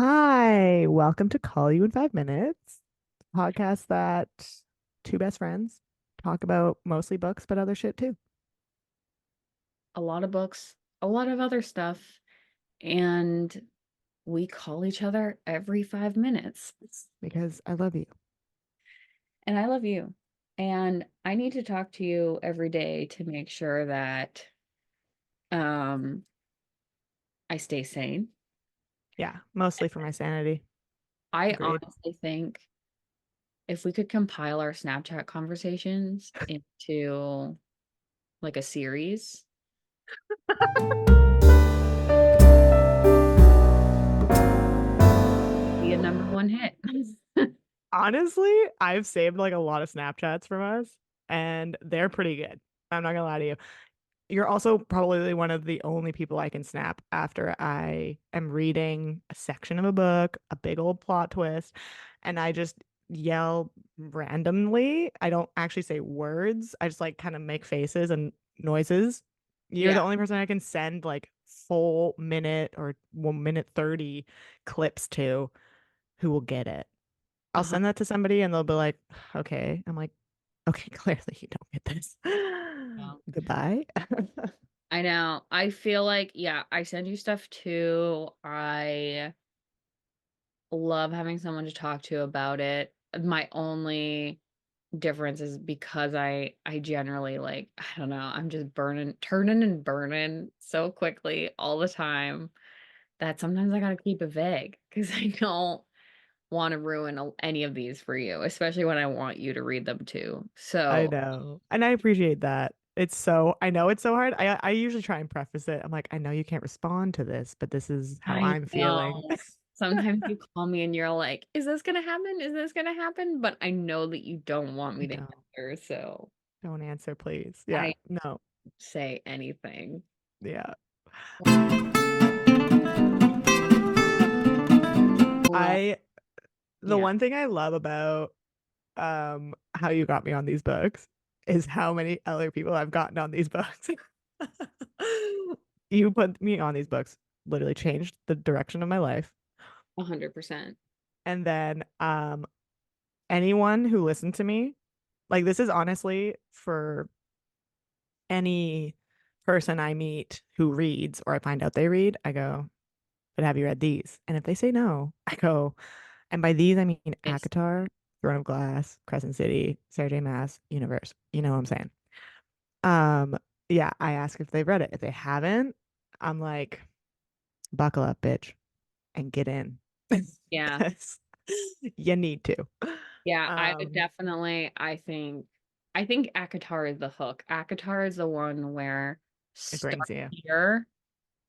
Hi, welcome to Call You in 5 Minutes, podcast that two best friends talk about mostly books, but other shit too. A lot of books, a lot of other stuff, and we call each other every 5 minutes. Because I love you. And I love you. And I need to talk to you every day to make sure that um I stay sane. Yeah, mostly for my sanity. I Agreed. honestly think if we could compile our Snapchat conversations into like a series, be a number one hit. Honestly, I've saved like a lot of Snapchats from us, and they're pretty good. I'm not gonna lie to you. You're also probably one of the only people I can snap after I am reading a section of a book, a big old plot twist, and I just yell randomly. I don't actually say words. I just like kind of make faces and noises. You're Yeah. the only person I can send like full minute or 1 minute 30 clips to who will get it. I'll Uh-huh. send that to somebody and they'll be like, okay. I'm like, okay, clearly you don't get this. Goodbye. I know. I feel like, yeah, I send you stuff too. I love having someone to talk to about it. My only difference is because I generally like, I don't know, I'm just burning, turning and burning so quickly all the time that sometimes I gotta keep it vague because I don't want to ruin any of these for you, especially when I want you to read them too. I So know. And I appreciate that. I know it's so hard. I usually try and preface it. I'm like, I know you can't respond to this, but this is how I I'm feeling. know. Sometimes you call me and you're like, "Is this gonna happen? Is this gonna happen?" But I know that you don't want I me to don't. answer, so Don't answer, please. Yeah. I No. say anything. Yeah. Well, I the yeah. one thing I love about how you got me on these books is how many other people I've gotten on these books. You put me on these books, literally changed the direction of my life. 100%. And then anyone who listened to me, like this is honestly for any person I meet who reads or I find out they read, I go, but have you read these? And if they say no, I go, and by these I mean Nice. ACOTAR, Throne of Glass, Crescent City, Sarah J Maas, Universe. You know what I'm saying? Um, yeah, I ask if they've read it. If they haven't, I'm like, buckle up, bitch, and get in. Yeah. 'Cause you need to. Yeah, I would Um, definitely I think ACOTAR is the hook. ACOTAR is the one where it start brings you. here,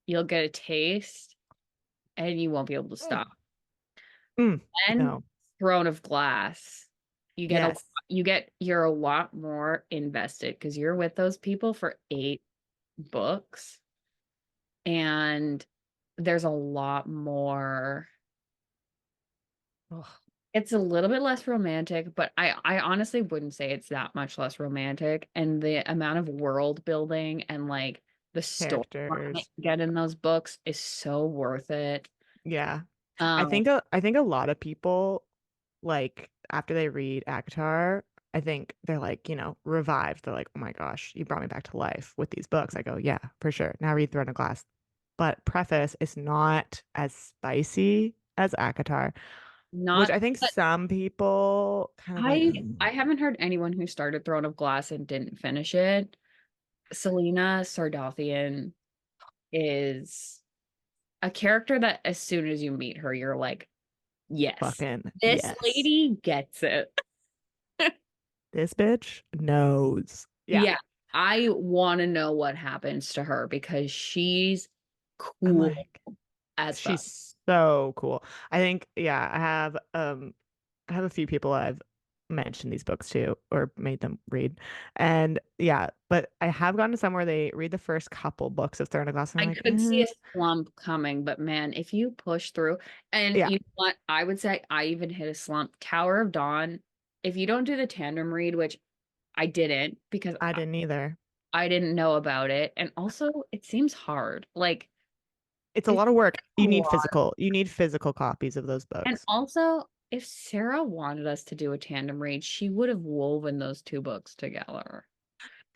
you'll get a taste, and you won't be able to Mm, stop. mm, And no. Throne of Glass, Yes. you're a lot more invested because you're with those people for 8 books, and there's a lot more. Ugh, It's a little bit less romantic, but I honestly wouldn't say it's that much less romantic. And the amount of world building and like the storyline that characters. you get in those books is so worth it. Yeah. Um, I think a lot of people like after they read ACOTAR, I think they're like, revived. They're like, oh my gosh, you brought me back to life with these books. I go, yeah, for sure. Now read Throne of Glass. But preface is not as spicy as ACOTAR, which not I think but some people kind of like, I haven't heard anyone who started Throne of Glass and didn't finish it. Selena Sardothian is a character that as soon as you meet her, you're like, yes, fucking this yes. lady gets it. This bitch knows. Yeah. Yeah, I want to know what happens to her because she's I'm cool like, as fuck. she's so cool. I think, yeah, I have a few people I've mentioned these books to or made them read. And yeah, but I have gotten to some where they read the first couple books of Throne of Glass and I'm I like, could see a slump coming, but man, if you push through, and yeah, you know what, I would say I even hit a slump. Tower of Dawn, if you don't do the tandem read, which I didn't because I didn't either. I didn't know about it, and also it seems hard. Like It's a It's lot of work. a lot. You need physical copies of those And books. also, if Sarah wanted us to do a tandem read, she would have woven those two books together.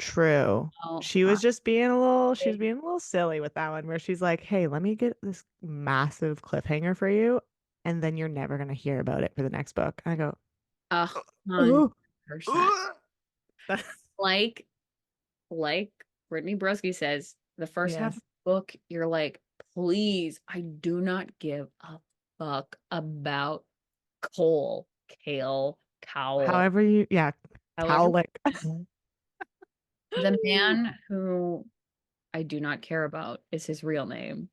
True. Oh, She was just being a little, she was being a little silly with that one where she's like, "Hey, let me get this massive cliffhanger for you, and then you're never gonna hear about it for the next book." I go, 100%. "Oh, Like, like Brittany Broski says, the first half of yes." the book, you're like, please, I do not give a fuck about Cole, Kale, Cowell, However you, yeah, however, cowlick. the man who I do not care about is his real name.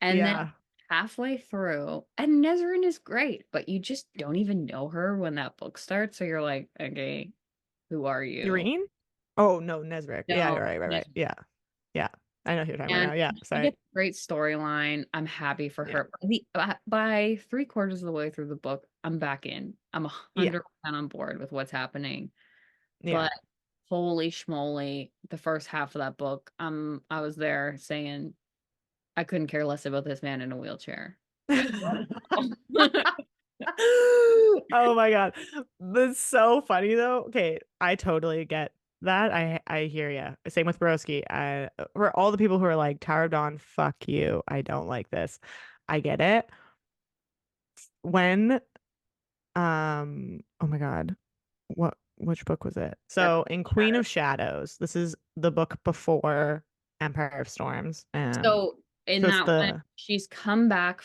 And then Yeah. halfway through, and Nezrin is great, but you just don't even know her when that book starts. So you're like, okay, who are you? Irene? Oh no, Nesric. Yeah, No, you're right, right, right. Nezrin. Yeah. Yeah. I know who you're talking about And now. Yeah, she sorry. gets a great storyline. I'm happy for Yeah. her. By 3/4 of the way through the book, I'm back in. I'm Yeah. 100% on board with what's happening. Yeah. But holy schmoly, the first half of that book, I was there saying I couldn't care less about this man in a wheelchair. Oh my God. That's so funny though. Okay, I totally get that. I hear you. Same with Broski. For all the people who are like Tower of Dawn, fuck you. I don't like this. I get it. When oh my God. Which book was it? That's So in Queen of Shadows, this is the book before Empire of Storms. so in So it's that one, the she's um come back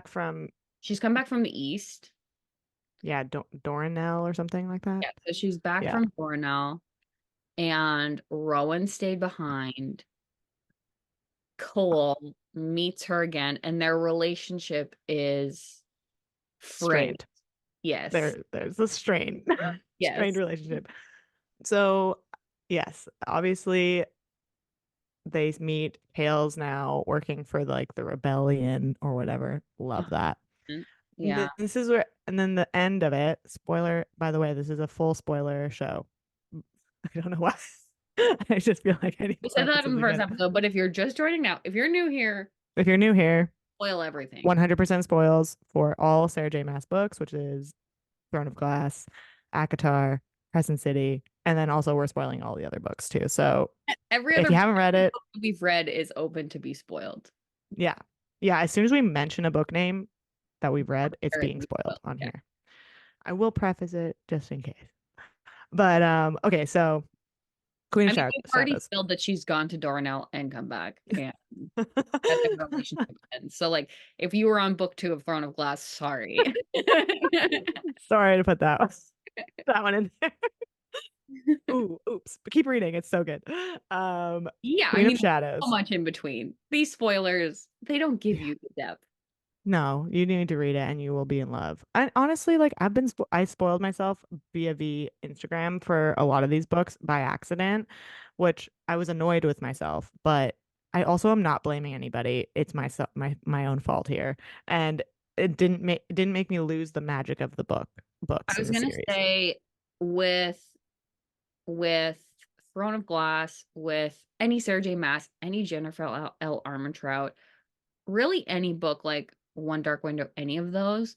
from she's come back from the east. yeah, Doranel or something like that. Yeah, so she's back Yeah, from Cornell, and Rowan stayed behind. Cole meets her again, and their relationship is frayed. strained. Yes. There's a strained Yes. relationship. So yes, obviously they meet. Hale's now working for like the rebellion or whatever. Love that. Yeah. This is where, and then the end of it. Spoiler, by the way, this is a full spoiler show. I don't know why. I just feel like I need We to said that preface in this the first again. episode, but if you're just joining now, if you're new here, If you're new here, spoil everything. 100% spoils for all Sarah J Maas books, which is Throne of Glass, ACOTAR, Crescent City, and then also we're spoiling all the other books too. So Every if other you book haven't read it, we've read is open to be spoiled. yeah. Yeah, as soon as we mention a book name that we've read, it's Or it being was spoiled spoiled. on Yeah. here. I will preface it just in case. But okay, so Queen I of mean, we've already Shadows. spilled that she's gone to Dornell and come back, and that their relationship ends. So, like, if you were on book 2 of Throne of Glass, sorry. Sorry to put that one in there. Ooh, oops. But keep reading. It's so good. Yeah, I Queen of mean, so Shadows. much in between. These spoilers, they don't give Yeah. you the depth. No, you need to read it and you will be in love. I honestly like I spoiled myself via Instagram for a lot of these books by accident, which I was annoyed with myself, but I also am not blaming anybody. It's my own fault here. And it didn't make me lose the magic of the I books in was the gonna series. say with with Throne of Glass, with any Sarah J Maas, any Jennifer L. Armentrout, really any book like One Dark Window, any of those,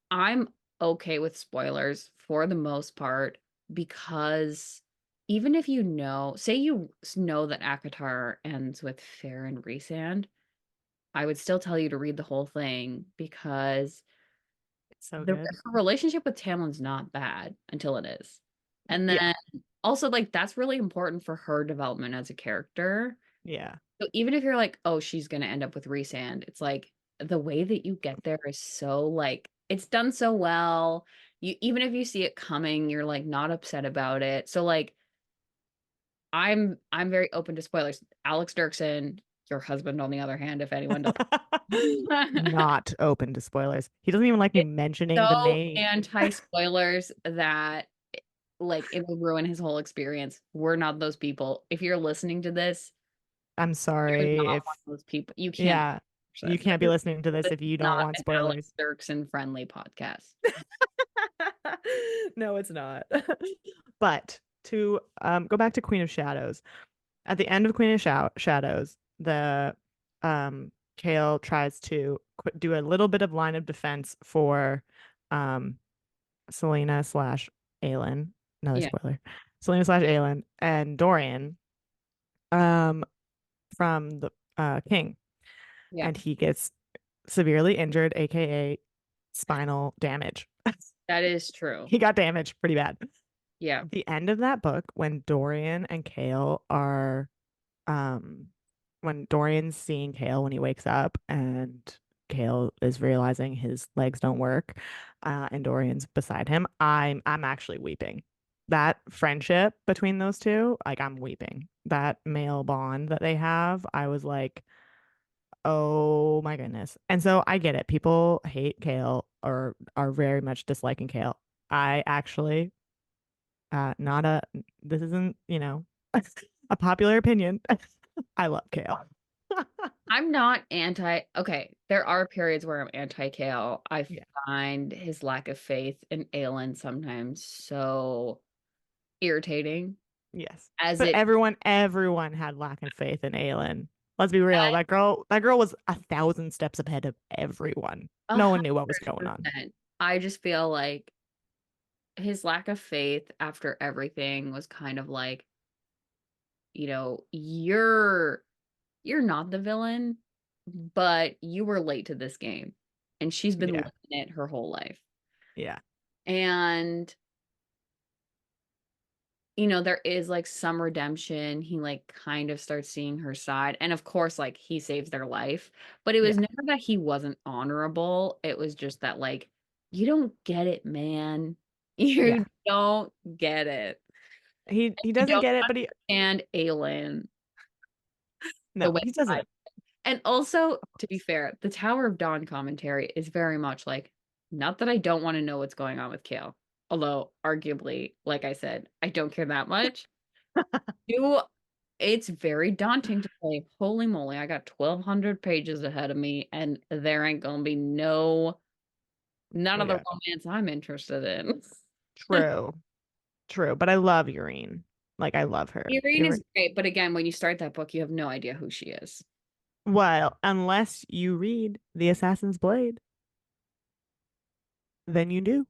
I'm okay with spoilers for the most part because even if you know, say you know that ACOTAR ends with Fair and Rhysand, I would still tell you to read the whole thing because It's so the good. her relationship with Tamlin's not bad until it is. And Yeah. then also like that's really important for her development as a character. Yeah. So even if you're like, oh, she's gonna end up with Rhysand, it's like the way that you get there is so like it's done so well. You even if you see it coming, you're like not upset about it. So like I'm very open to spoilers. Alex Dirksen, your husband, on the other hand, if anyone does. Not open to spoilers. He doesn't even like me It's mentioning the so name. anti-spoilers that like it will ruin his whole experience. We're not those people. If you're listening to this, I'm you're sorry not if one of those people. You can't. yeah, you can't be listening to this This if you is don't not want an Alex spoilers. Dirksen friendly podcast. No, it's not. But to go back to Queen of Shadows, At the end of Queen of Shadows, the Kale tries to do a little bit of line of defense for um Selena slash Aelin. Another Yeah, spoiler. Selena slash Aelin and Dorian um from the king. yeah, And he gets severely injured, aka spinal damage. that is true. He got damaged pretty bad. Yeah, The end of that book, when Dorian and Kale are um when Dorian's seeing Kale when he wakes up and Kale is realizing his legs don't work, and Dorian's beside him, I'm actually weeping. That friendship between those two, like I'm weeping. That male bond that they have, I was like, oh my goodness. And so I get it. People hate Kale or are very much disliking Kale. I actually, not a, this isn't, a popular opinion. I love Kale. I'm not anti. Okay, there are periods where I'm anti Kale. I Yeah. find his lack of faith in Aelin sometimes so irritating. Yes. As But it, everyone had lack of faith in Aelin. Let's be real. That girl was 1,000 steps ahead of everyone. a No one hundred knew what was going on. percent. I just feel like his lack of faith after everything was kind of like, you're not the villain, but you were late to this game. And she's been Yeah. living it her whole life. Yeah. And there is like some redemption. He like kind of starts seeing her side. And of course, like he saves their life. But it was Yeah. never that he wasn't honorable. It was just that, like, you don't get it, man. Yeah. You don't get it. He You doesn't don't get it, but he understand Aelin the no, way he I. doesn't. And also, Of to be course. fair, the Tower of Dawn commentary is very much like, not that I don't want to know what's going on with Kale. Although, arguably, like I said, I don't care that much. You, it's very daunting to say, holy moly, I got 1,200 pages ahead of me, and there ain't gonna be none of the Yeah. romance I'm interested in. True. True. But I love Urine. Like I love her. Irene is great, but again, when you start that book, you have no idea who she is. Well, unless you read The Assassin's Blade, then you do.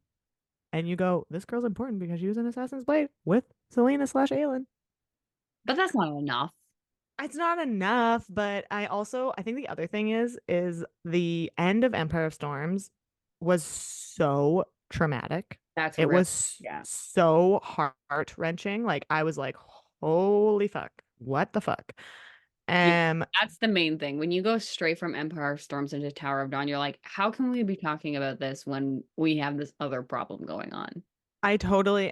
And you go, this girl's important because she was an Assassin's Blade with Selena slash Aelin. But that's not enough. It's not enough, but I think the other thing is the end of Empire of Storms was so traumatic. That's It real. was Yeah. so heart-wrenching. Like I was like, holy fuck, what the fuck? Yeah, Um, that's the main thing. When you go straight from Empire of Storms into Tower of Dawn, you're like, how can we be talking about this when we have this other problem going on? I totally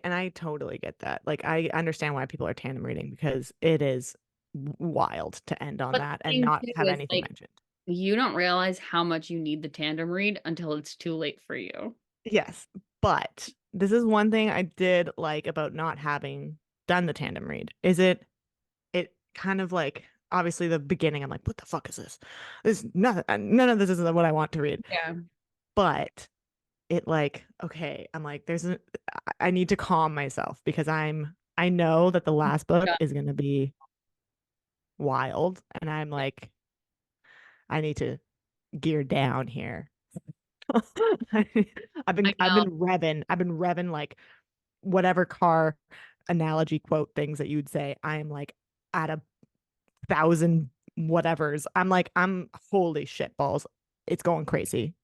get that. Like I understand why people are tandem reading because it is wild to end on But that the and thing not too have is anything like, mentioned. you don't realize how much you need the tandem read until it's too late for you. Yes, but this is one thing I did like about not having done the tandem read. It kind of like obviously the beginning I'm like, what the fuck is this? This nothing none of this is what I want to read. Yeah. But it like, okay, I'm like, I need to calm myself because I know that the last book Yeah. is gonna be wild. And I'm like, I need to gear down here. I know. I've been revving like whatever car analogy quote things that you'd say. I am like at 1,000 whatevers. I'm like, I'm holy shit balls. It's going crazy.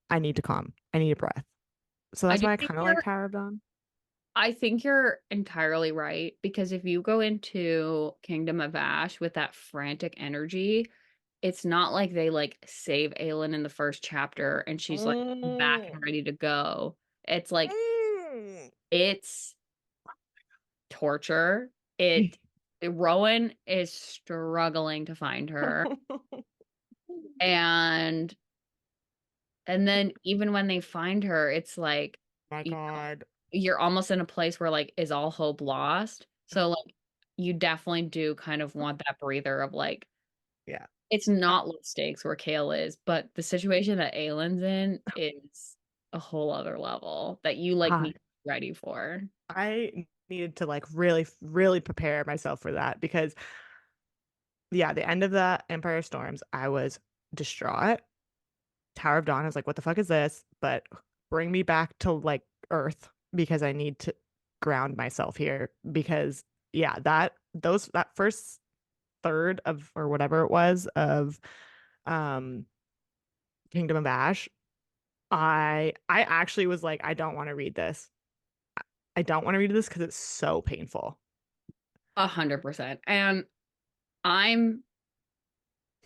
I need to calm. I need a breath. So I that's do why I think kind of like you're Tower of Dawn. I think you're entirely right because if you go into Kingdom of Ash with that frantic energy, it's not like they like save Aelin in the first chapter and she's like back Mm. and ready to go. It's like Mm. it's torture. Rowan is struggling to find her. And then even when they find her, it's like My you God. you're almost in a place where like is all hope lost? So like you definitely do kind of want that breather of like Yeah. it's not low stakes where Kale is, but the situation that Aylin's in is a whole other level that you like I, need to be ready for. I needed to like really, really prepare myself for that because yeah, the end of the Empire Storms, I was distraught. Tower of Dawn, I was like, what the fuck is this? But bring me back to like Earth because I need to ground myself here because yeah, that first third of or whatever it was of um Kingdom of Ash, I actually was like, I don't want to read this. I don't want to read this because it's so painful. 100%. And I'm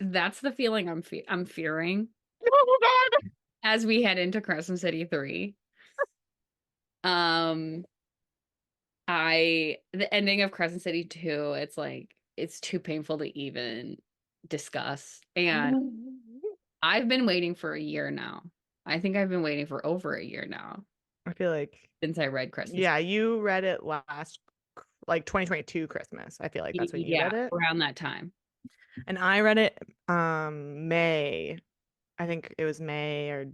that's the feeling I'm fearing Oh God. as we head into Crescent City 3. Um the ending of Crescent City 2, it's like it's too painful to even discuss. And I've been waiting for a year now. I think I've been waiting for over a year now I feel like since I read Crescent yeah, you read it last like 2022 Christmas. I feel like that's City. when you Yeah, read it. around that time. And I read it May. I think it was May or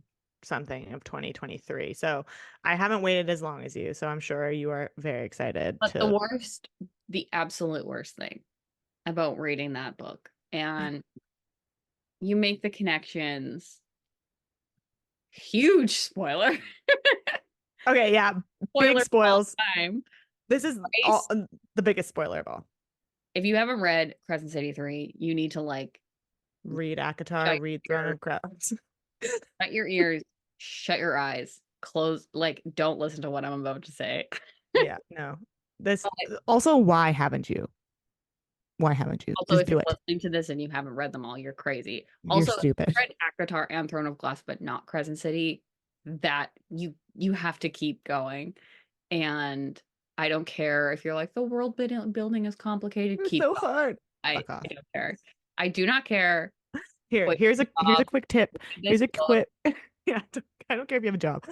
something of 2023. So I haven't waited as long as you. So I'm sure you are very excited But to the absolute worst thing about reading that book, and you make the connections. Huge spoiler. Okay, yeah, big Spoiler of all spoils. time. This is all Grace, the biggest spoiler of all. if you haven't read Crescent City 3, you need to like Read shut ACOTAR, read your Throne of Crowns. shut your ears, shut your eyes, close, like, don't listen to what I'm about to say. Yeah, no. This But also, why haven't you? Why haven't you? also, Just if you're do it. listening to this and you haven't read them all, you're crazy. You're Also, if stupid. you read ACOTAR and Throne of Glass, but not Crescent City, that you have to keep going. And I don't care if you're like the building is complicated, It's keep so going. hard. I Fuck off. don't care. I do not care Here, what here's a job quick tip. read Here's this a book. quick yeah, I don't care if you have a job.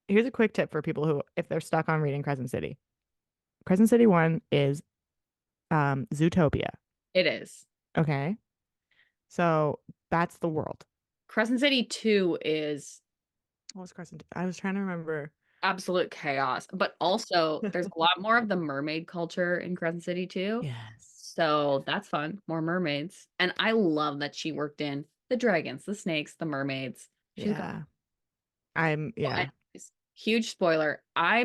Here's a quick tip for people who if they're stuck on reading Crescent City. Crescent City 1 is Zootopia. It is. Okay. So that's the world. Crescent City 2 is What was Crescent? I was trying to remember. absolute chaos, but also there's a lot more of the mermaid culture in Crescent City 2. Yes. So that's fun. More mermaids. And I love that she worked in the dragons, the snakes, the mermaids. She's got Yeah. well, Yeah. anyways, huge spoiler. I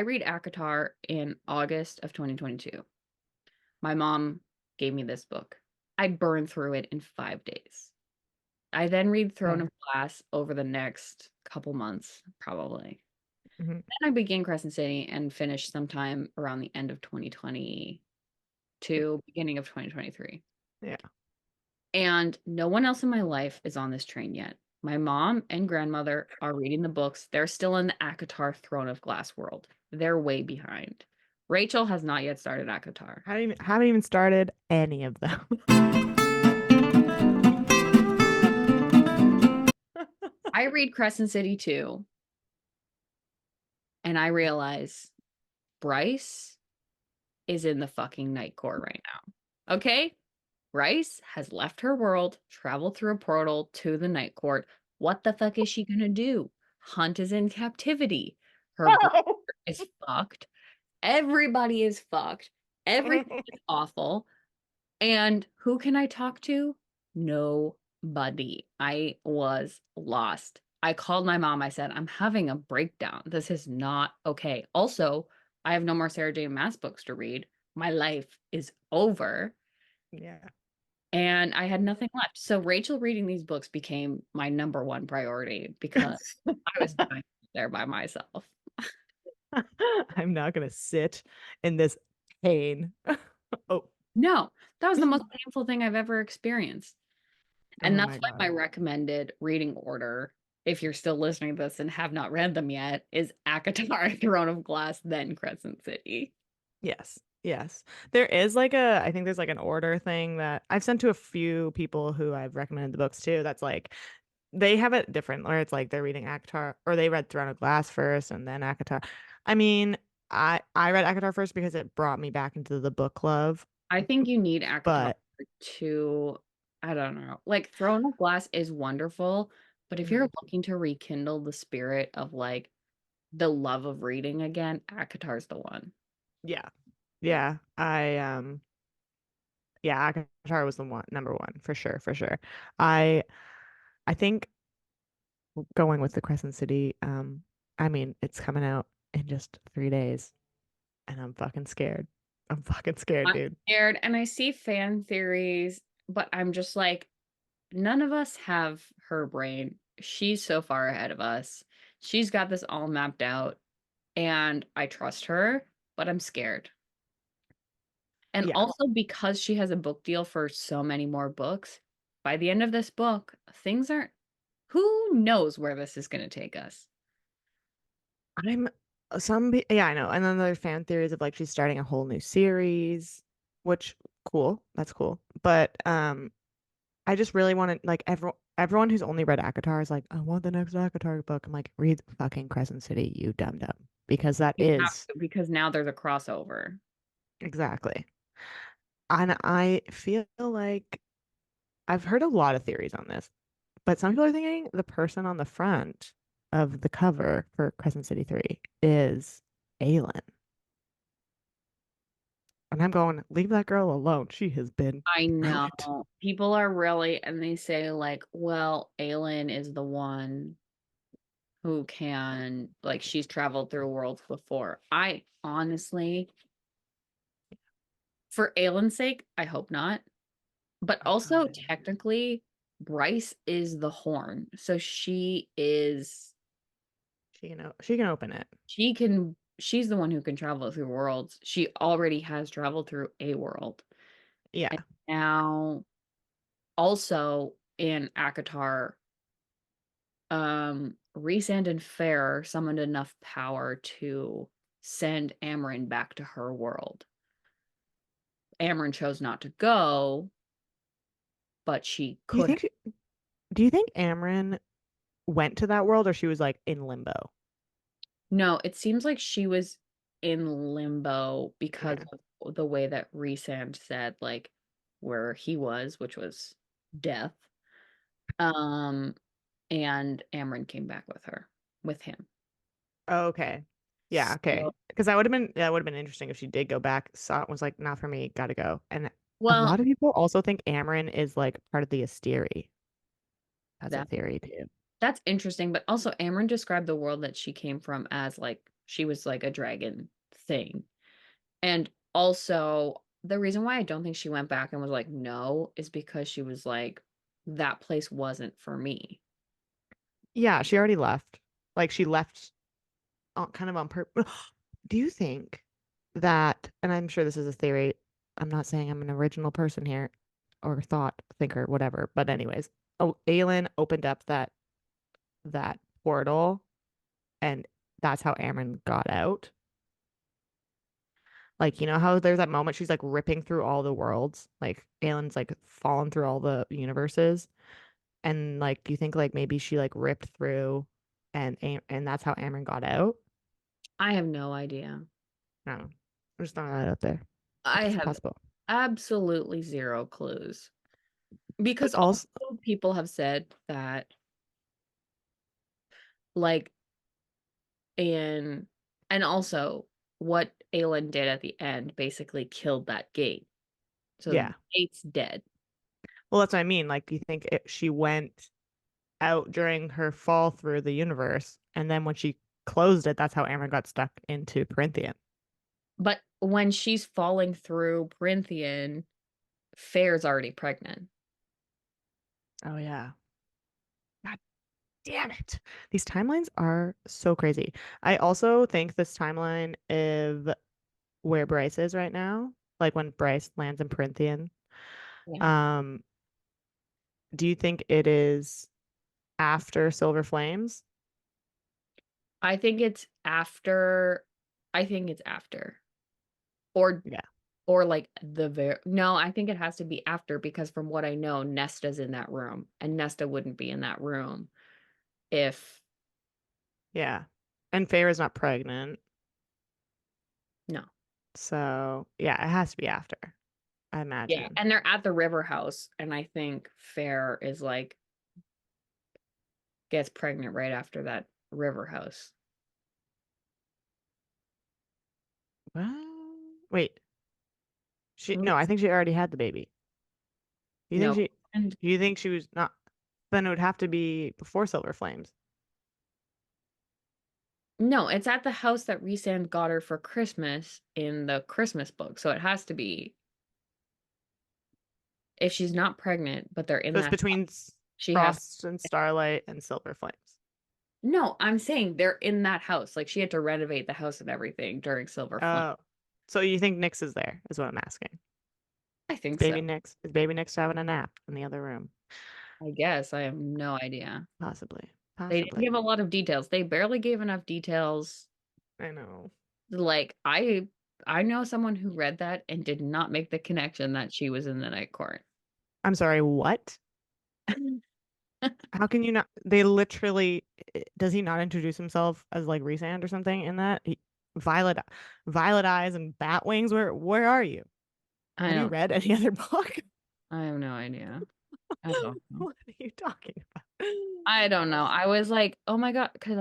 read ACOTAR in August of 2022. My mom gave me this book. I burned through it in 5 days. I then read Throne Yeah. of Glass over the next couple months, probably. Mhm. Then I began Crescent City and finished sometime around the end of 2022, beginning of 2023. Yeah. And no one else in my life is on this train yet. My mom and grandmother are reading the books. They're still in the ACOTAR Throne of Glass world. They're way behind. Rachel has not yet started ACOTAR. Haven't even started any of them. I read Crescent City 2, and I realize Bryce is in the fucking night court right now. Okay? Bryce has left her world, traveled through a portal to the night court. What the fuck is she gonna do? Hunt is in captivity. Her brother Oh. is fucked. Everybody is fucked. Everything is awful. And who can I talk to? Nobody. I was lost. I called my mom. I said, I'm having a breakdown. This is not okay. Also, I have no more Sarah J Maas books to read. My life is over. Yeah. And I had nothing left. So Rachel reading these books became my number one priority because I was dying there by myself. I'm not gonna sit in this pain. Oh, No, that was the most painful thing I've ever experienced. And oh that's my why my God. recommended reading order, if you're still listening to this and have not read them yet, is ACOTAR, Throne of Glass, then Crescent City. Yes. Yes. There is like a, I think there's like an order thing that I've sent to a few people who I've recommended the books to. That's like they have it different, where it's like they're reading ACOTAR or they read Throne of Glass first and then ACOTAR. I mean, I read ACOTAR first because it brought me back into the book club, I think you need ACOTAR but to, I don't know, like Throne of Glass is wonderful, but if you're Mhm. looking to rekindle the spirit of like the love of reading again, ACOTAR's the one. Yeah. Yeah. Yeah, ACOTAR was the one number one for sure, for sure. I I think going with the Crescent City, I mean, it's coming out in just 3 days, and I'm fucking scared. I'm fucking scared, I'm dude. scared and I see fan theories, but I'm just like, none of us have her brain. She's so far ahead of us. She's got this all mapped out, and I trust her, but I'm scared. And Yeah. also because she has a book deal for so many more books, by the end of this book, things aren't, who knows where this is going to take us? I'm yeah, I know. And then there's fan theories of like she's starting a whole new series, which cool. That's cool. But I just really want to like everyone who's only read ACOTAR is like, I want the next ACOTAR book. I'm like, read fucking Crescent City, you dum dum. Because that You have is to, because now there's a crossover. exactly. And I feel like I've heard a lot of theories on this, but some people are thinking the person on the front of the cover for Crescent City 3 is Aelin. And I'm going, leave that girl alone. She has been I through know. it. People are really, and they say, like, well, Aelin is the one who can, like, she's traveled through worlds before. I honestly, for Aelin's sake, I hope not. But I also, don't know. technically, Bryce is the horn. So She can open it. she's the one who can travel through worlds. She already has traveled through a world. And Yeah. now, also in ACOTAR, Rhysand and Fair summoned enough power to send Amryn back to her world. Amryn chose not to go, but she Do you could have. think do you think Amryn went to that world or she was like in limbo? No, it seems like she was in limbo because Yeah. of the way that Rhysand said, like, where he was, which was death. Um, and Amryn came back with him. Oh, okay. Yeah, So, okay. Because that would have been interesting if she did go back, saw it was like, not for me, gotta go. And a well, lot of people also think Amryn is like part of the Asteri. That's a that theory too. that's interesting, but also Amryn described the world that she came from as like she was like a dragon thing. And also the reason why I don't think she went back and was like no is because she was like that place wasn't for me. Yeah, she already left. Like she left kind of on purpose. Do you think that, and I'm sure this is a theory, I'm not saying I'm an original person here or thought thinker, whatever, but anyways, oh, Aelin opened up that portal and that's how Amryn got out. Like, you know how there's that moment she's like ripping through all the worlds, like Aelin's like falling through all the universes, and like, do you think like maybe she like ripped through and that's how Amryn got out? I have no idea. I don't know. I'm just throwing that out there. I It's have possible. absolutely zero clues But because also, also people have said that like in and also what Aelin did at the end basically killed that gate. So the yeah. gate's dead. Well, that's what I mean. Like, do you think she went out during her fall through the universe, and then when she closed it, that's how Amryn got stuck into Corinthian? But when she's falling through Prynthian, Fair's already pregnant. Oh yeah. God damn it. These timelines are so crazy. I also think this timeline of where Bryce is right now, like when Bryce lands in Corinthian, Yeah. um, do you think it is after Silver Flames? I think it's after I think it's after. Or Yeah. or like the very no, I think it has to be after because from what I know, Nesta's in that room and Nesta wouldn't be in that room if Yeah. And Feyre's not pregnant. no. So, yeah, it has to be after, I Yeah, imagine. and they're at the river house and I think Fair is like gets pregnant right after that river house. What? Wait, no, I think she already had the baby. You think No. she And you think she was not then it would have to be before Silver Flames. no, it's at the house that Rhysand got her for Christmas in the Christmas book. So it has to be if she's not pregnant, but they're in So it's that between she has Frost and Starlight and Silver Flames. no, I'm saying they're in that house. Like she had to renovate the house and everything during Silver Flame. Oh. So you think Nyx is there, is what I'm asking. I Is think so. baby Nyx is baby Nyx having a nap in the other room? I guess I have no idea. Possibly. They didn't Possibly. give a lot of details. They barely gave enough details. I know. Like I know someone who read that and did not make the connection that she was in the night court. I'm sorry, what? How can you not? They literally, does he not introduce himself as like Rhysand or something in that? Violet, violet eyes and bat wings. Where are you? I Have you don't read any other book? I have no idea. I don't know. What are you talking about? I don't know. Yes. I was like, oh my God, because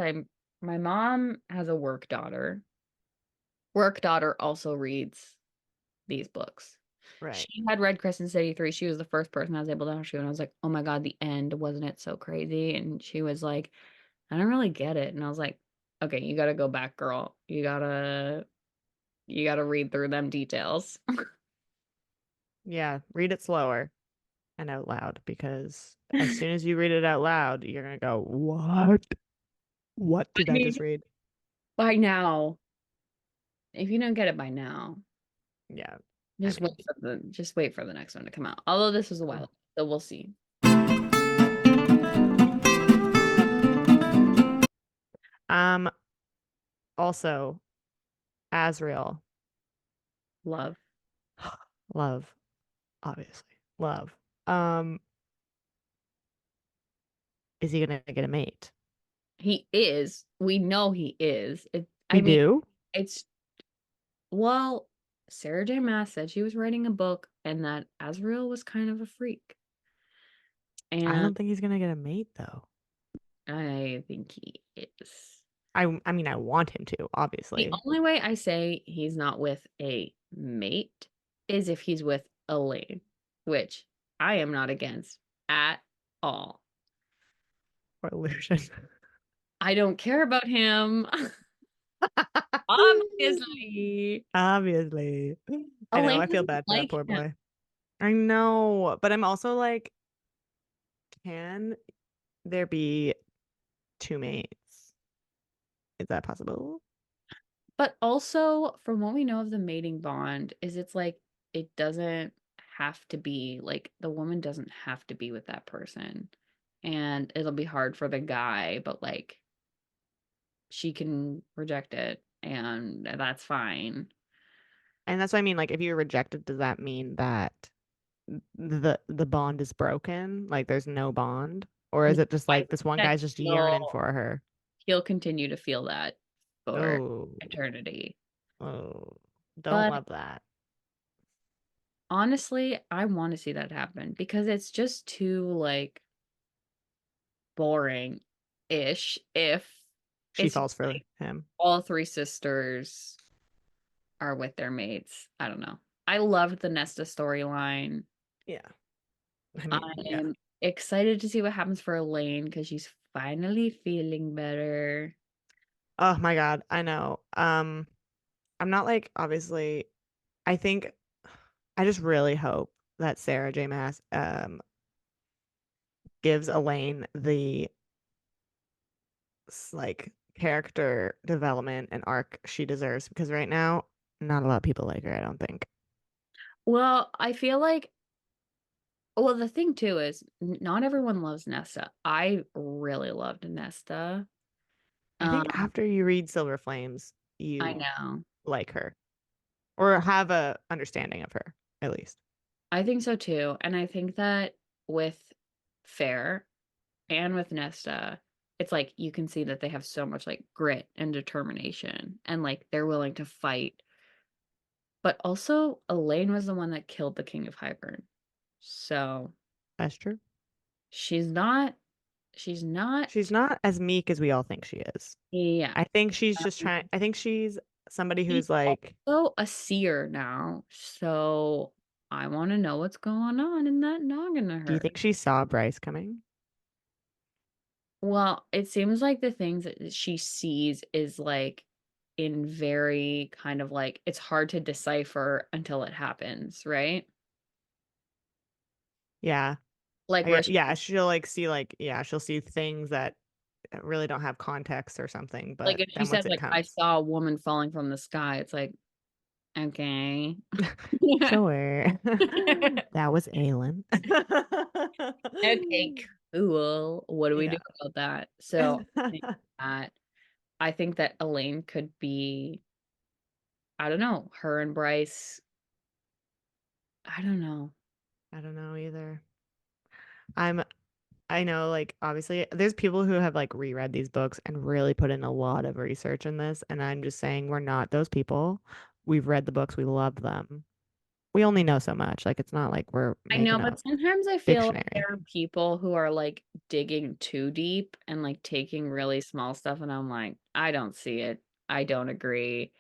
my mom has a work daughter. Work daughter also reads these books. Right. She had read Crescent City 3. She was the first person I was able to talk to, and I was like, oh my God, the end, wasn't it so crazy? And she was like, I don't really get it. And I was like, okay, you gotta go back, girl. You gotta read through them details. Yeah. Read it slower and out loud because as soon as you read it out loud, you're gonna go, what? What I did I mean, just read? by now, if you don't get it by now, Yeah. I just mean, wait for the next one to come out. Although this was a while ugh. ago, so we'll see. um, also, Asriel, Love. love, obviously, love. Um, is he gonna get a mate? He is. We know he is. I We mean, do. it's well, Sarah J Maas said she was writing a book and that Azrael was kind of a freak. I And don't think he's gonna get a mate though. I think he is. I mean, I want him to, The obviously. only way I say he's not with a mate is if he's with Elaine, which I am not against at all. Or illusion. I don't care about him. Obviously. Obviously. I know, Elaine I feel doesn't bad for that like poor him. boy. I know, but I'm also like, can there be two mates? Is that possible? But also, from what we know of the mating bond, is it's like it doesn't have to be like the woman doesn't have to be with that person. And it'll be hard for the guy, but like she can reject it and that's fine. And that's what I mean. Like, if you're rejected, does that mean that the bond is broken? Like, there's no bond, or No, is it just I like think this one that guy's just yearning he'll for her? he'll continue to feel that for Oh, eternity. oh, don't But love that. honestly, I want to see that happen because it's just too like boring-ish if She it's just falls for like him. all three sisters are with their mates. I don't know. I loved the Nesta storyline. Yeah. I mean, yeah. I'm excited to see what happens for Elaine because she's finally feeling better. Oh my God, I know. I'm not like obviously. I think I just really hope that Sarah J Maas gives Elaine the like character development and arc she deserves because right now not a lot of people like her, I don't think. Well, I feel like, well, the thing too is not everyone loves Nesta. I really loved Nesta. I think Um, after you read Silver Flames, I you know. like her or have a understanding of her at least. I think so too. And I think that with Fair and with Nesta, it's like you can see that they have so much like grit and determination and like they're willing to fight. But also, Elaine was the one that killed the King of Hybern. So That's true. she's not, she's not, She's not as meek as we all think she is. yeah. I think she's just trying. I think she's somebody He's who's like, also a seer now, so I wanna know what's going on in that noggin of do you think hers. she saw Bryce coming? Well, it seems like the things that she sees is, like, in very kind of, like it's hard to decipher until it happens, right? Yeah. Like, I where get, she yeah, she'll like see like, yeah, she'll see things that really don't have context or something, like, but if she then says, once it like, "I comes, saw a woman falling from the sky," it's like, "Okay." sure. That was Aelin. Okay, cool. What do we do Yeah. about that? So, that I think that Elaine could be I don't know, her and Bryce I don't know. I don't know either. I'm I know like obviously there's people who have like reread these books and really put in a lot of research in this, and I'm just saying we're not those people. We've read the books, we love them. We only know so much. Like it's not like we're I know, making a but sometimes I feel like dictionary. there are people who are, like, digging too deep and, like, taking really small stuff, and I'm like, "I don't see it. I don't agree."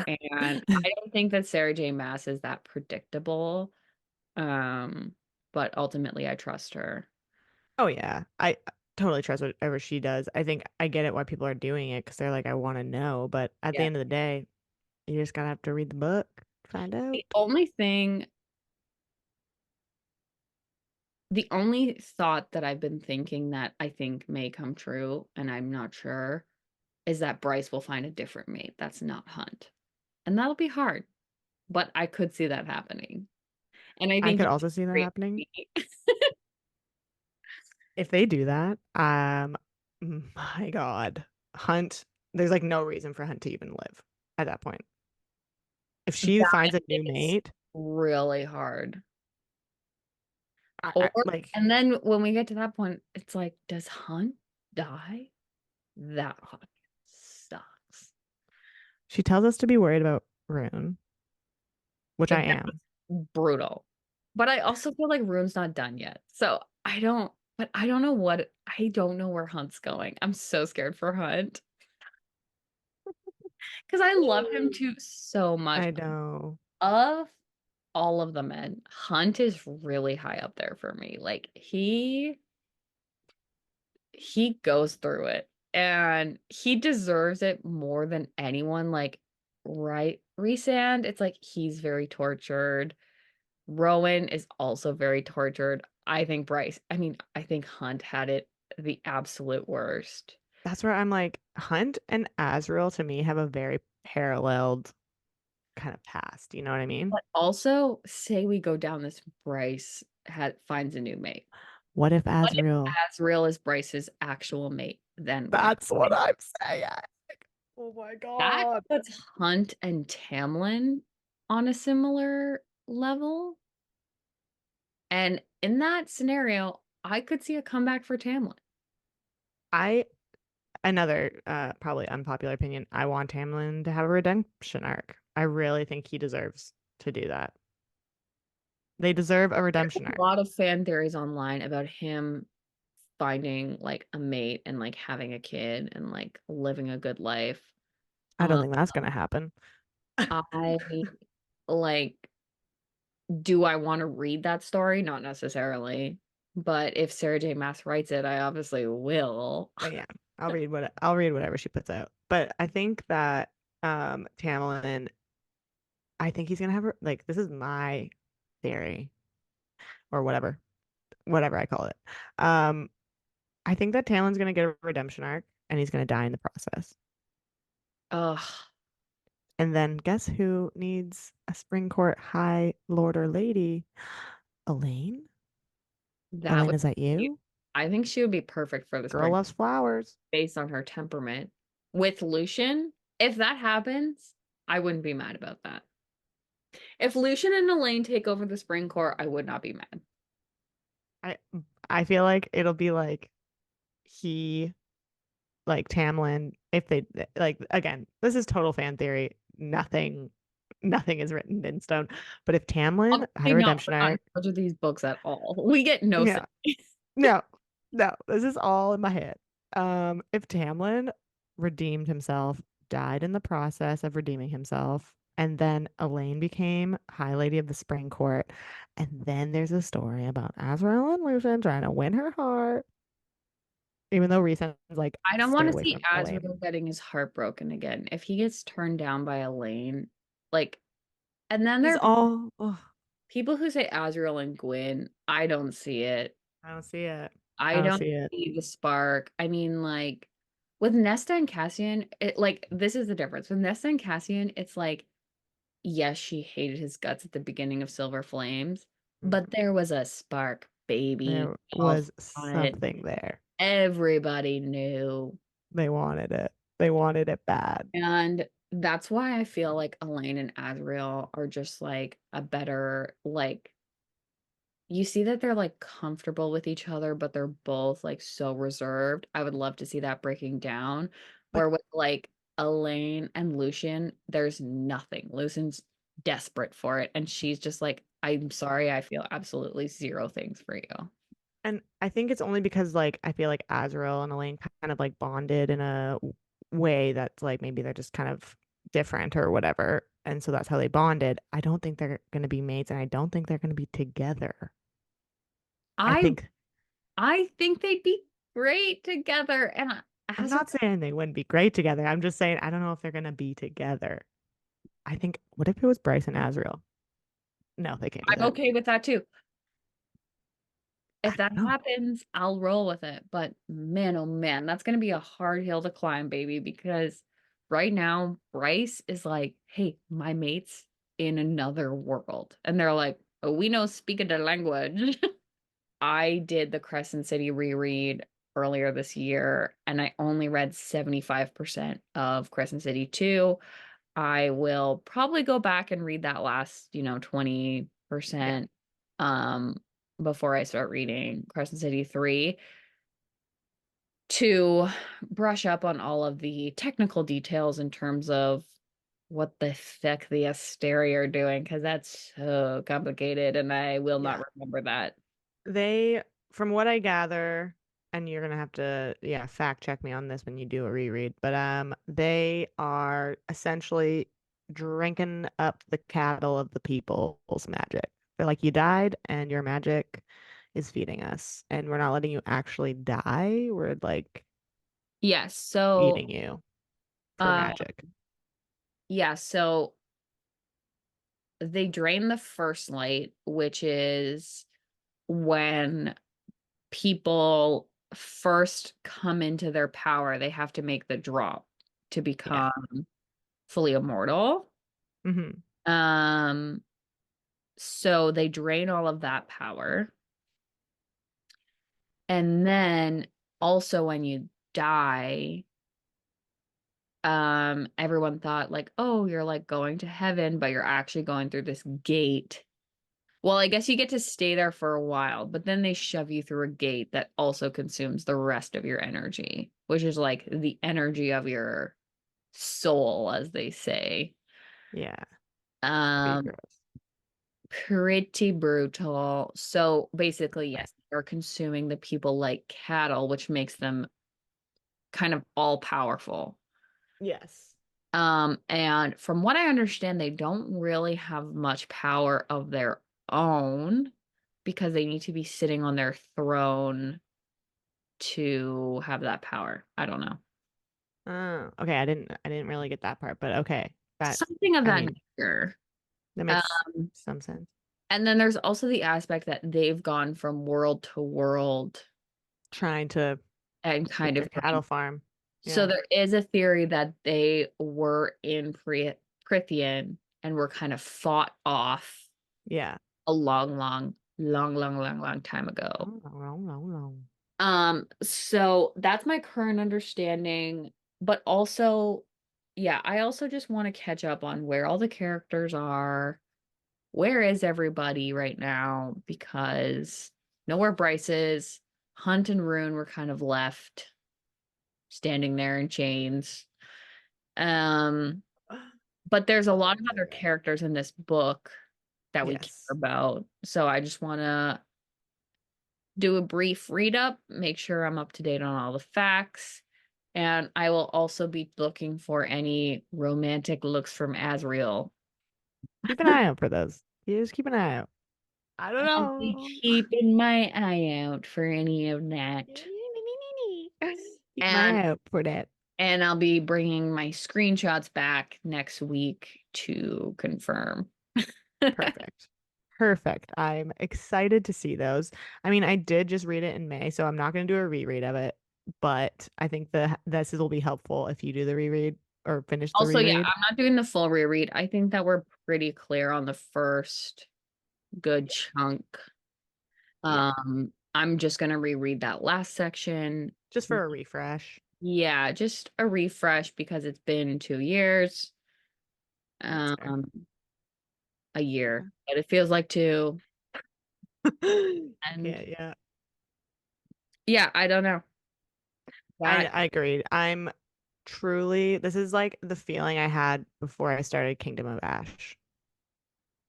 And I don't think that Sarah J Maas is that predictable, um, but ultimately I trust her. Oh yeah. I totally trust whatever she does. I think I get it why people are doing it because they're like, I want to know. But at the Yeah. end of the day, you just gotta have to read the book, find The out. only thing the only thought that I've been thinking that I think may come true, and I'm not sure, is that Bryce will find a different mate that's not Hunt. And that'll be hard, but I could see that happening. And I I think could he also see that great happening. mate. If they do that, my God, Hunt, there's like no reason for Hunt to even live at that point. If she That finds a new is mate, really hard. I Or like and then when we get to that point, it's like, does Hunt die? That fucking sucks. she tells us to be worried about Rune, which I And am. that's brutal. But I also feel like Rune's not done yet. So I don't know I don't know where Hunt's going. I'm so scared for Hunt because I love him too so much. I know. Of all of the men, Hunt is really high up there for me. Like he goes through it and he deserves it more than anyone. Like, right, Resand, it's like he's very tortured. Rowan is also very tortured. I think Hunt had it the absolute worst. That's where I'm like, Hunt and Azrael to me have a very paralleled kind of past. You know what I mean? But also, say we go down this Bryce had finds a new mate. What if What if Azrael? Azrael is Bryce's actual mate? Then what? That's what I'm saying. Oh my That God. puts Hunt and Tamlin on a similar level. And in that scenario, I could see a comeback for Tamlin. I another probably unpopular opinion. I want Tamlin to have a redemption arc. I really think he deserves to do that. They deserve a redemption There's a arc. lot of fan theories online about him finding like a mate and like having a kid and like living a good life. I don't Um, think that's gonna happen. I like, do I want to read that story? Not necessarily. But if Sarah J Maas writes it, I obviously will. But yeah, I'll read whatever she puts out. But I think that Tamlin, I think he's gonna have like this is my theory or whatever I call it. Um, I think that Talon's gonna get a redemption arc and he's gonna die in the process. Ugh, And then guess who needs a Spring Court High Lord or Lady? Elaine? that Elaine, would is that be, you? I think she would be perfect for the Girl spring loves flowers. based on her temperament. With Lucian, if that happens, I wouldn't be mad about that. If Lucian and Elaine take over the spring court, I would not be mad. I I feel like it'll be like he like Tamlin if they like again, this is total fan theory. Nothing is written in stone. But if Tamlin had Obviously a not. redemption We're not in arc, charge of these books at all. We get no say. yeah, no, no, this is all in my head. If Tamlin redeemed himself, died in the process of redeeming himself. And then Elaine became High Lady of the Spring Court. And then there's a story about Azrael and Lucian trying to win her heart, even though Rhysand's like, I don't stay want to away see from Elaine. Azriel getting his heart broken again. If he gets turned down by Elaine, like, and then there He's are all, people who say Azriel and Gwyn. I don't see it. I don't see it. I I don't don't see it. see the spark. I mean, like, with Nesta and Cassian, it like this is the difference. With Nesta and Cassian, it's like, yes, she hated his guts at the beginning of Silver Flames, but Mhm. there was a spark, baby. There We all was saw it. something there. Everybody knew. They wanted it. They wanted it bad. And that's why I feel like Elaine and Azriel are just like a better, like, you see that they're like comfortable with each other, but they're both like so reserved. I would love to see that breaking down. But Where with like Elaine and Lucian, there's nothing. Lucian's desperate for it. And she's just like, I'm sorry, I feel absolutely zero things for you. and I think it's only because like I feel like Azrael and Elaine kind of like bonded in a way that's like maybe they're just kind of different or whatever. And so that's how they bonded. I don't think they're gonna be mates and I don't think they're gonna be together. I I think I think they'd be great together. And I'm Azriel, not saying they wouldn't be great together. I'm just saying I don't know if they're gonna be together. I think what if it was Bryce and Azrael? No, they can't do I'm that. okay with that too. I If that don't know. happens, I'll roll with it. But man, oh man, that's going to be a hard hill to climb, baby, because right now, Bryce is like, hey, my mate's in another world. And they're like, oh, we know speak the language. I did the Crescent City reread earlier this year, and I only read 75% of Crescent City 2. I will probably go back and read that last, 20% Yeah. um before I start reading Crescent City 3 to brush up on all of the technical details in terms of what the heck the Asteri are doing, because that's so complicated and I will not Yeah. remember that. They, from what I gather, and you're gonna have to, yeah, fact check me on this when you do a reread, but they are essentially drinking up the cattle of the people's magic. They're like, you died and your magic is feeding us, and we're not letting you actually die. We're like Yes, eating so you for uh magic. yeah, so they drain the first light, which is when people first come into their power, they have to make the drop to Yeah. become fully immortal. Hmm. Um, so they drain all of that power. And then also when you die, everyone thought like, oh, you're like going to heaven, but you're actually going through this gate. Well, I guess you get to stay there for a while, but then they shove you through a gate that also consumes the rest of your energy, which is like the energy of your soul, as they say. Yeah. Pretty Um, gross. Pretty brutal. So basically, Right. yes, they're consuming the people like cattle, which makes them kind of all powerful. Yes. And from what I understand, they don't really have much power of their own because they need to be sitting on their throne to have that power. I don't know. Okay. I didn't really get that part, but okay. That, Something of I that mean, nature. that makes Um, some sense. and then there's also the aspect that they've gone from world to world Trying to and get kind their of cattle going. farm. So Yeah. there is a theory that they were in Prithian and were kind of fought off Yeah. a long time ago. Oh, no, no, no. So that's my current understanding, but also, yeah, I also just want to catch up on where all the characters are. Where is everybody right now? Because nowhere Bryce is. Hunt and Rune were kind of left standing there in chains. Um, but there's a lot Oh of other man. characters in this book that we care Yes. about. So I just want to do a brief read up, make sure I'm up to date on all the facts, And I will also be looking for any romantic looks from Asriel. Keep an eye out for those. You just keep an eye out. I don't I'll be know. keeping my eye out for any of that. Keep my And eye out for that. I'll be bringing my screenshots back next week to confirm. Perfect. Perfect. I'm excited to see those. I mean, I did just read it in May, so I'm not going to do a reread of it, but I think this will be helpful if you do the reread or finish the Also, yeah, reread. I'm not doing the full reread. I think that we're pretty clear on the first good chunk. Yeah, I'm just gonna reread that last section. just for a refresh. Yeah, just a refresh because it's been 2 years. That's fair. Um, a year, but it feels like two. And Yeah. yeah, I don't know. That I agreed. I'm truly, this is like the feeling I had before I started Kingdom of Ash.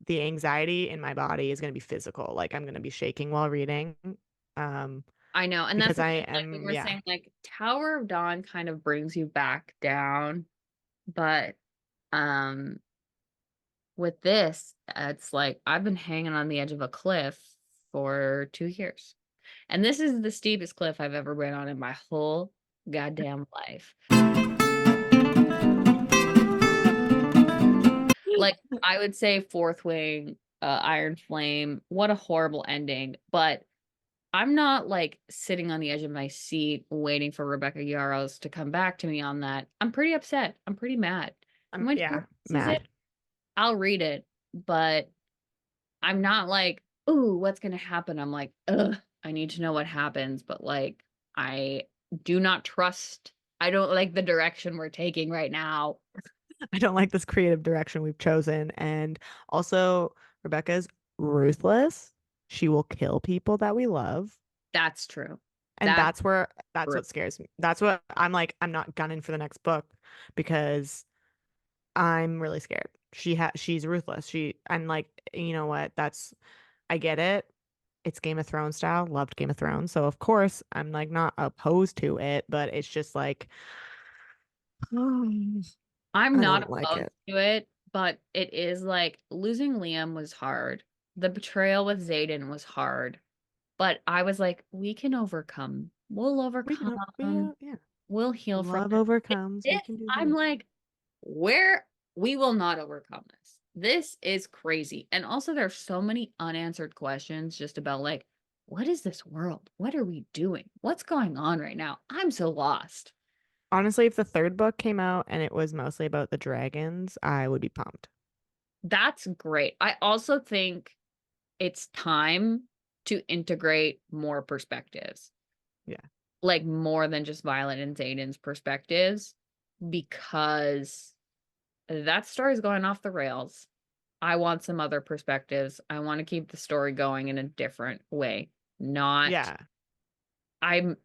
The anxiety in my body is going to be physical. Like I'm going to be shaking while reading. Um, I know, and that's because the I thing. Like we am, were yeah, saying, like Tower of Dawn kind of brings you back down, but um, with this, it's like I've been hanging on the edge of a cliff for 2 years. And this is the steepest cliff I've ever been on in my whole goddamn life. Like, I would say Fourth Wing, Iron Flame, what a horrible ending. But I'm not like sitting on the edge of my seat waiting for Rebecca Yarros to come back to me on that. I'm pretty upset. I'm pretty mad. And I'm, when she yeah, releases it, mad. I'll read it. But I'm not like, ooh, what's gonna happen? I'm like, ugh, I need to know what happens. But like, I do not trust. I don't like the direction we're taking right now. I don't like this creative direction we've chosen. And also, Rebecca's ruthless. She will kill people that we love. That's true. And That's that's true. what scares me. That's what I'm like, I'm not gunning for the next book because I'm really scared. She's ruthless. And like, you know what? I get it. It's Game of Thrones style. Loved Game of Thrones. So of course I'm like not opposed to it, but it's just like I'm I not don't like opposed it. to it, but it is like losing Liam was hard. The betrayal with Xaden was hard. But I was like, we can overcome. We'll We can, overcome. yeah. We'll heal from Love it. overcomes. We This, can do I'm this. like, where we will not overcome this. This is crazy. And also there's so many unanswered questions just about like, what is this world? What are we doing? What's going on right now? I'm so lost. Honestly, if the third book came out and it was mostly about the dragons, I would be pumped. That's great. I also think it's time to integrate more perspectives, Yeah. like more than just Violet and Xaden's perspectives, because that story's going off the rails. I want some other perspectives. I want to keep the story going in a different way. Not Yeah.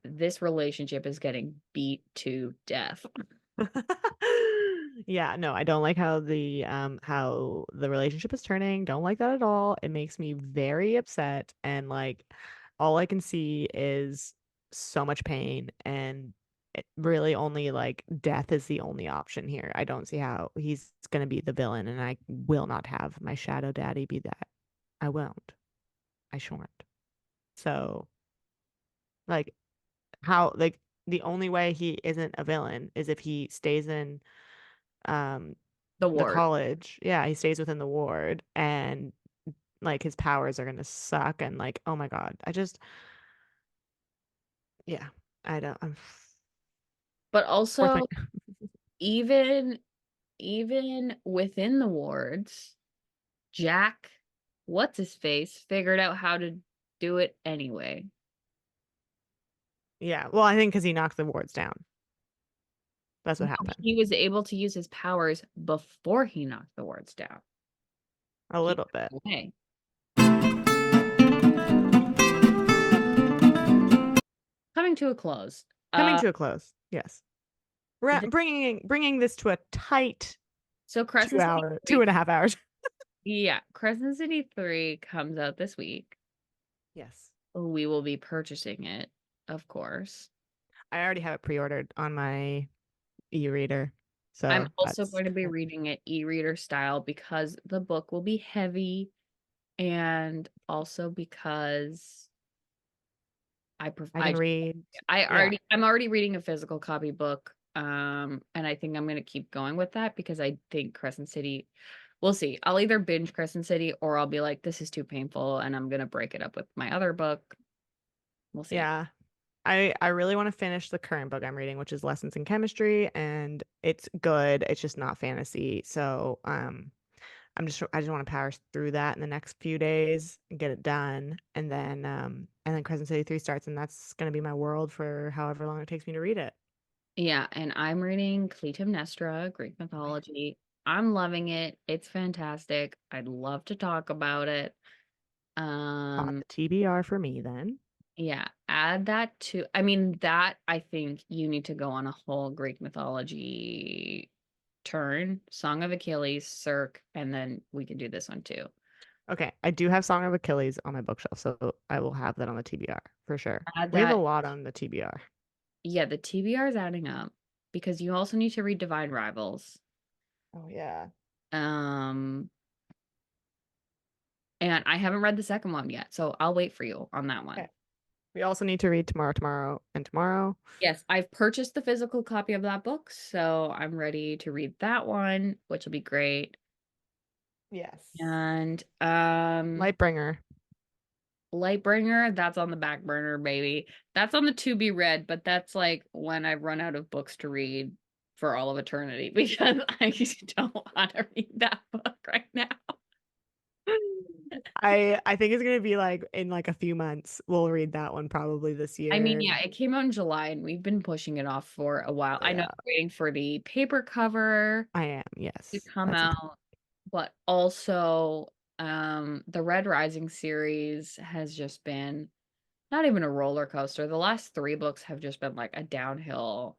this relationship is getting beat to death. Yeah, no, I don't like how the relationship is turning. Don't like that at all. It makes me very upset and like all I can see is so much pain and it really only like death is the only option here. I don't see how he's gonna be the villain and I will not have my shadow daddy be that. I won't. I shan't. So like how like the only way he isn't a villain is if he stays in um The the ward. college. Yeah, he stays within the ward and like his powers are gonna suck and like oh my God. Yeah, I don't But fourth thing. also even within the wards, Jack, what's his face, figured out how to do it anyway. Yeah, well, I think because he knocked the wards down. That's No, what happened. he was able to use his powers before he knocked the wards down. A He little bit. okay. Coming to a close. Coming Uh, to a close. Yes. th- Bringing this to a tight so two Crescent City hour, two 3, and a half hours. yeah, Crescent City 3 comes out this week. Yes. We will be purchasing it, of course. I already have it pre-ordered on my e-reader. I'm So also that's going to be reading it e-reader style because the book will be heavy, and also because I pref I can read. Yeah. I'm already reading a physical copy book. And I think I'm gonna keep going with that because I think Crescent City, we'll see. I'll either binge Crescent City or I'll be like, this is too painful and I'm gonna break it up with my other book. We'll see. Yeah. I really want to finish the current book I'm reading, which is Lessons in Chemistry, and it's good. It's just not fantasy. So, I just want to power through that in the next few days and get it done. And then Crescent City 3 starts, and that's gonna be my world for however long it takes me to read it. Yeah, and I'm reading Clytemnestra, Greek Oh, yeah. mythology. I'm loving it. It's fantastic. I'd love to talk about it. Pop Um, the TBR for me then. yeah, add that to, I mean, that I think you need to go on a whole Greek mythology turn, Song of Achilles, Cirque, and then we can do this one too. Okay, I do have Song of Achilles on my bookshelf, so I will have that on the TBR for sure. Add We have a that. lot on the TBR. Yeah, the TBR is adding up because you also need to read Divine Rivals. Oh yeah. Um, and I haven't read the second one yet, so I'll wait for you on that one. Okay. We also need to read Tomorrow, Tomorrow, and Tomorrow. Yes, I've purchased the physical copy of that book, so I'm ready to read that one, which will be great. Yes. And Lightbringer. Lightbringer, that's on the back burner, baby. That's on the to be read, but that's like when I run out of books to read for all of eternity because I don't want to read that book right now. I think it's gonna be like in like a few months. We'll read that one probably this I mean, year. yeah, it came out in July and we've been pushing it off for a while. I know Yeah, I'm waiting for the paper cover I am. to Yes, come that's important. out, but also the Red Rising series has just been not even a roller coaster. The last three books have just been like a downhill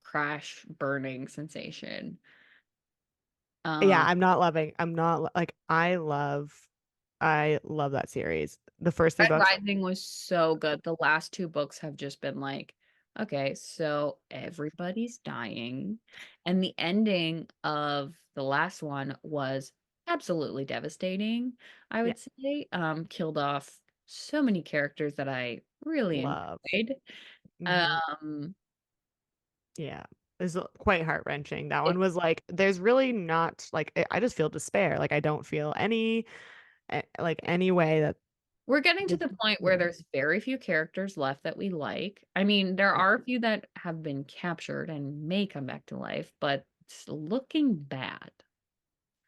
crash burning sensation. Yeah, Um, I'm not like I love that series. The first three Red books, Rising was so good. The last two books have just been like, okay, so everybody's dying. And the ending of the last one was absolutely devastating, I yeah, would say. Killed off so many characters that I really love. enjoyed. Hmm. Um, Yeah. It's quite heart-wrenching. That it, one was like there's really not like I just feel despair. Like I don't feel like any way that we're getting to this, the point where yeah. there's very few characters left that we like. I mean, there Yeah. are a few that have been captured and may come back to life, but it's looking bad.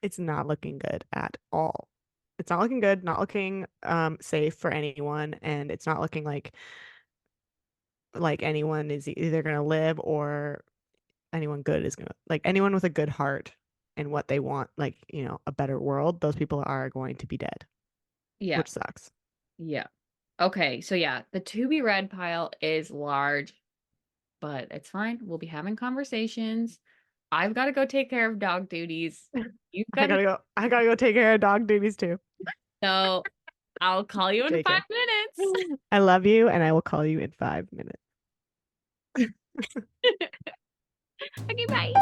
It's not looking good at all. It's not looking good, not looking safe for anyone, and it's not looking like anyone is either gonna live or anyone good is gonna like anyone with a good heart and what they want, like, a better world, those people are going to be dead, Yeah. which sucks. Yeah. Okay. So yeah, the to be read pile is large, but it's fine. We'll be having conversations. I've got to go take care of dog duties. You've got to, I gotta go take care of dog duties too. so I'll call you in five JK. minutes. I love you and I will call you in 5 minutes. Okay, bye.